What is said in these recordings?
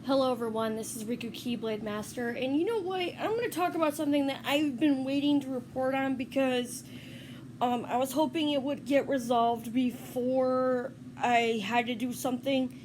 Hello everyone, this is Riku Keyblade Master, and you know what? I'm going to talk about something that I've been waiting to report on because I was hoping it would get resolved before I had to do something,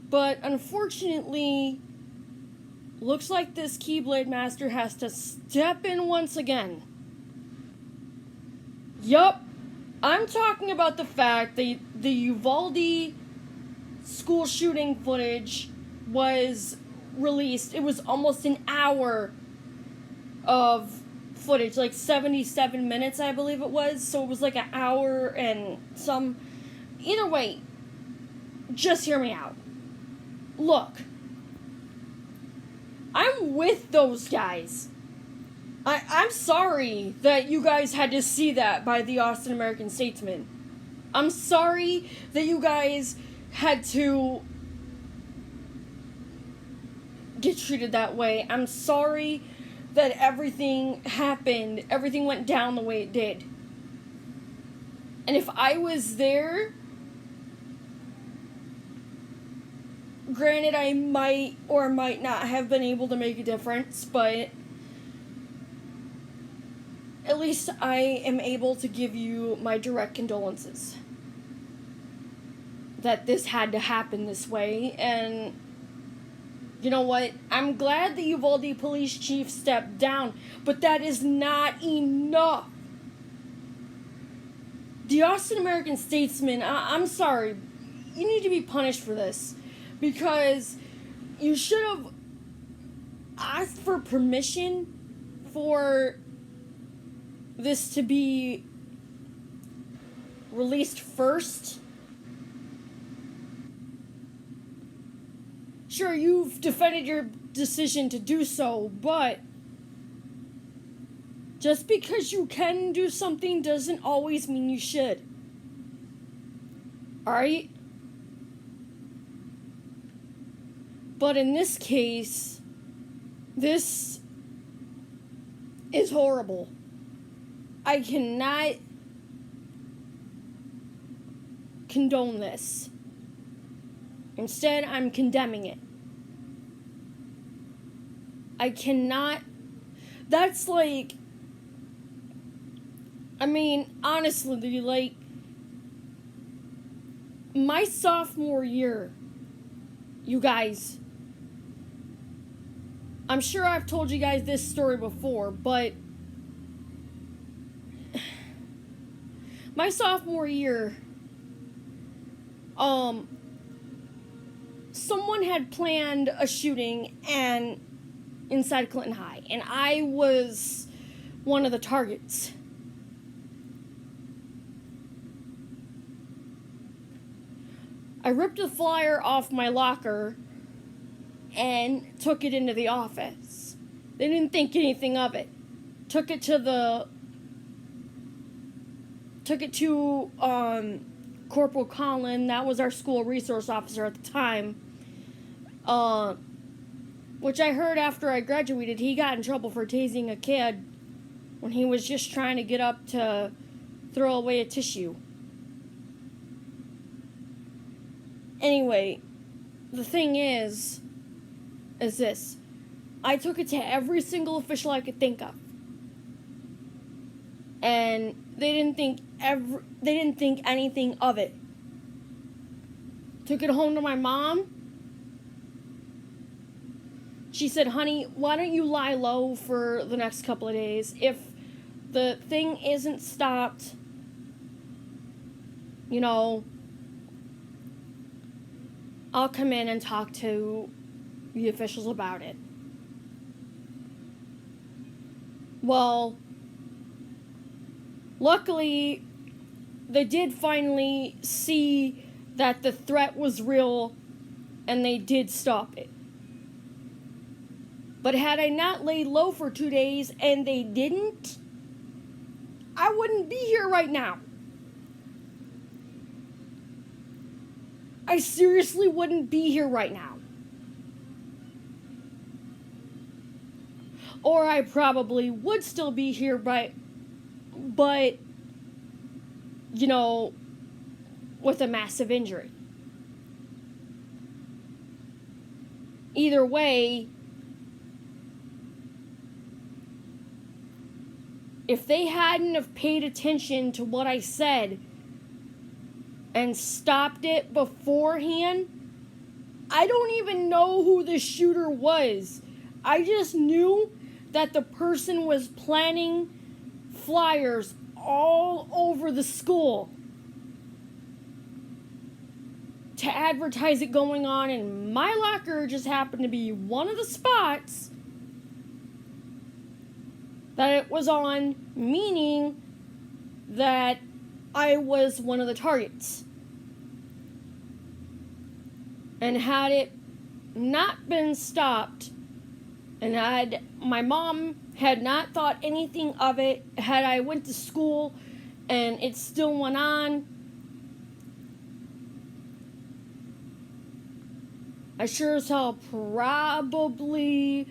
but unfortunately, looks like this Keyblade Master has to step in once again. Yup, I'm talking about the fact that the Uvalde school shooting footage was released. It was almost an hour of footage, like 77 minutes, I believe it was. So it was like an hour and some. Either way, just hear me out. Look, I'm with those guys. I'm sorry that you guys had to see that by the Austin American Statesman. I'm sorry that you guys had to get treated that way. I'm sorry that everything happened, everything went down the way it did. And if I was there, granted I might or might not have been able to make a difference, but at least I am able to give you my direct condolences that this had to happen this way. And you know what? I'm glad the Uvalde police chief stepped down, but that is not enough. The Austin American Statesman, I'm sorry, you need to be punished for this, because you should have asked for permission for this to be released first. Sure, you've defended your decision to do so, but just because you can do something doesn't always mean you should. Alright? But in this case, this is horrible. I cannot condone this. Instead, I'm condemning it. I cannot. That's like. I mean, honestly, like. My sophomore year, you guys. I'm sure I've told you guys this story before, but. My sophomore year, someone had planned a shooting inside Clinton High, and I was one of the targets. I ripped the flyer off my locker and took it into the office. They didn't think anything of it. Took it to Corporal Colin. That was our school resource officer at the time. Which I heard after I graduated, he got in trouble for tasing a kid when he was just trying to get up to throw away a tissue. Anyway, the thing is this. I took it to every single official I could think of. And they didn't think anything of it. Took it home to my mom. She said, "Honey, why don't you lie low for the next couple of days? If the thing isn't stopped, I'll come in and talk to the officials about it." Well, luckily, they did finally see that the threat was real, and they did stop it. But had I not laid low for 2 days, and they didn't, I wouldn't be here right now. I seriously wouldn't be here right now. Or I probably would still be here, but with a massive injury. Either way, if they hadn't have paid attention to what I said and stopped it beforehand, I don't even know who the shooter was. I just knew that the person was planting flyers all over the school to advertise it going on, and my locker just happened to be one of the spots that it was on, meaning that I was one of the targets. And had it not been stopped, and had my mom had not thought anything of it, had I went to school and it still went on, I sure as hell probably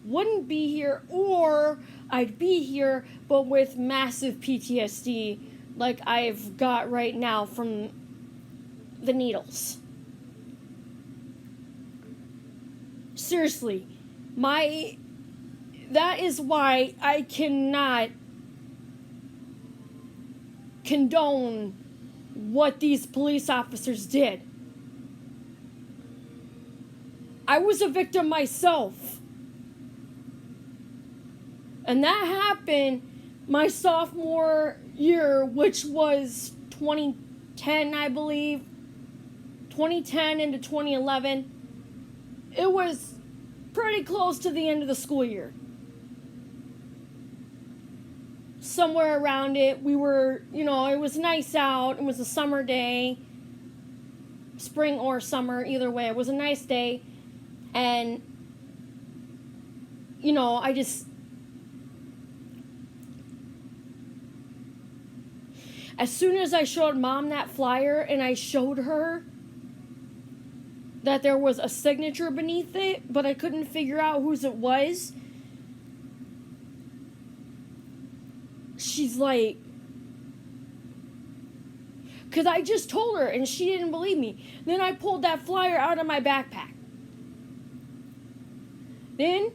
wouldn't be here, or I'd be here, but with massive PTSD like I've got right now from the needles. Seriously, that is why I cannot condone what these police officers did. I was a victim myself. And that happened my sophomore year, which was 2010, I believe. 2010 into 2011. It was pretty close to the end of the school year. Somewhere around it, we were, it was nice out. It was a summer day. Spring or summer, either way. It was a nice day. And, as soon as I showed Mom that flyer and I showed her that there was a signature beneath it, but I couldn't figure out whose it was, she's like, because I just told her and she didn't believe me. Then I pulled that flyer out of my backpack. Then,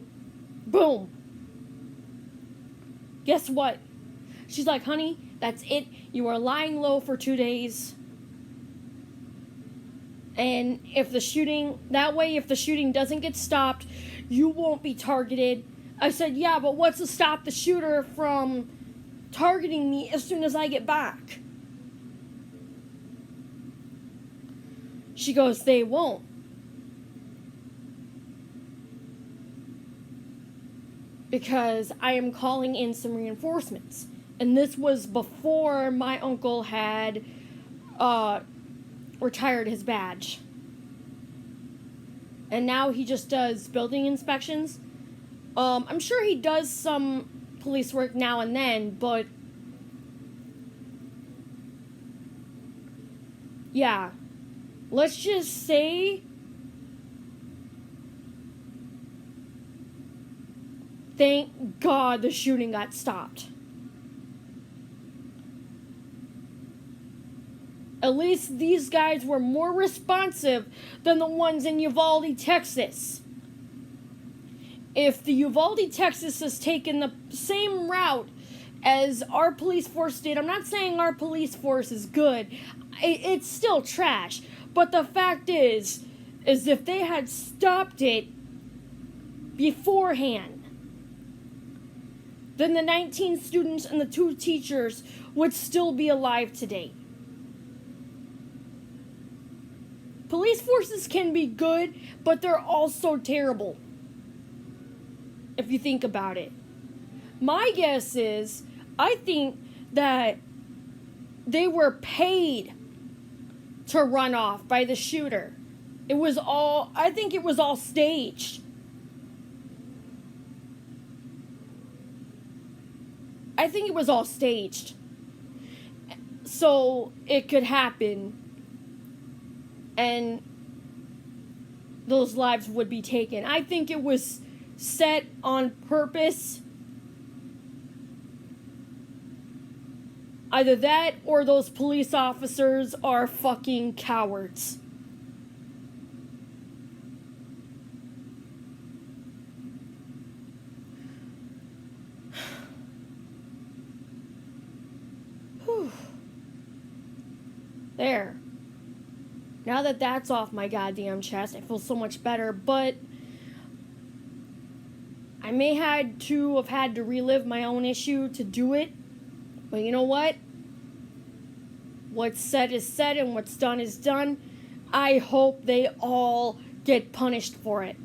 boom. Guess what? She's like, honey, that's it. You are lying low for 2 days. And if the shooting doesn't get stopped, you won't be targeted. I said, yeah, but what's to stop the shooter from targeting me as soon as I get back? She goes, they won't. Because I am calling in some reinforcements. And this was before my uncle had retired his badge. And now he just does building inspections. I'm sure he does some police work now and then, but yeah. Let's just say thank God the shooting got stopped. At least these guys were more responsive than the ones in Uvalde, Texas. If the Uvalde, Texas has taken the same route as our police force did, I'm not saying our police force is good. It's still trash. But the fact is if they had stopped it beforehand, then the 19 students and the 2 teachers would still be alive today. Police forces can be good, but they're also terrible, if you think about it. My guess is, I think that they were paid to run off by the shooter. I think it was all staged. I think it was all staged. So it could happen. And those lives would be taken. I think it was set on purpose. Either that or those police officers are fucking cowards. There. Now that that's off my goddamn chest, I feel so much better, but I may have had to relive my own issue to do it, but you know what? What's said is said and what's done is done. I hope they all get punished for it,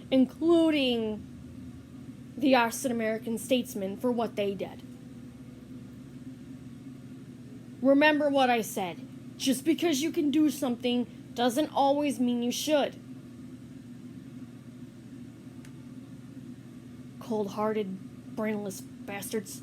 including the Austin American statesmen for what they did. Remember what I said. Just because you can do something doesn't always mean you should. Cold-hearted, brainless bastards.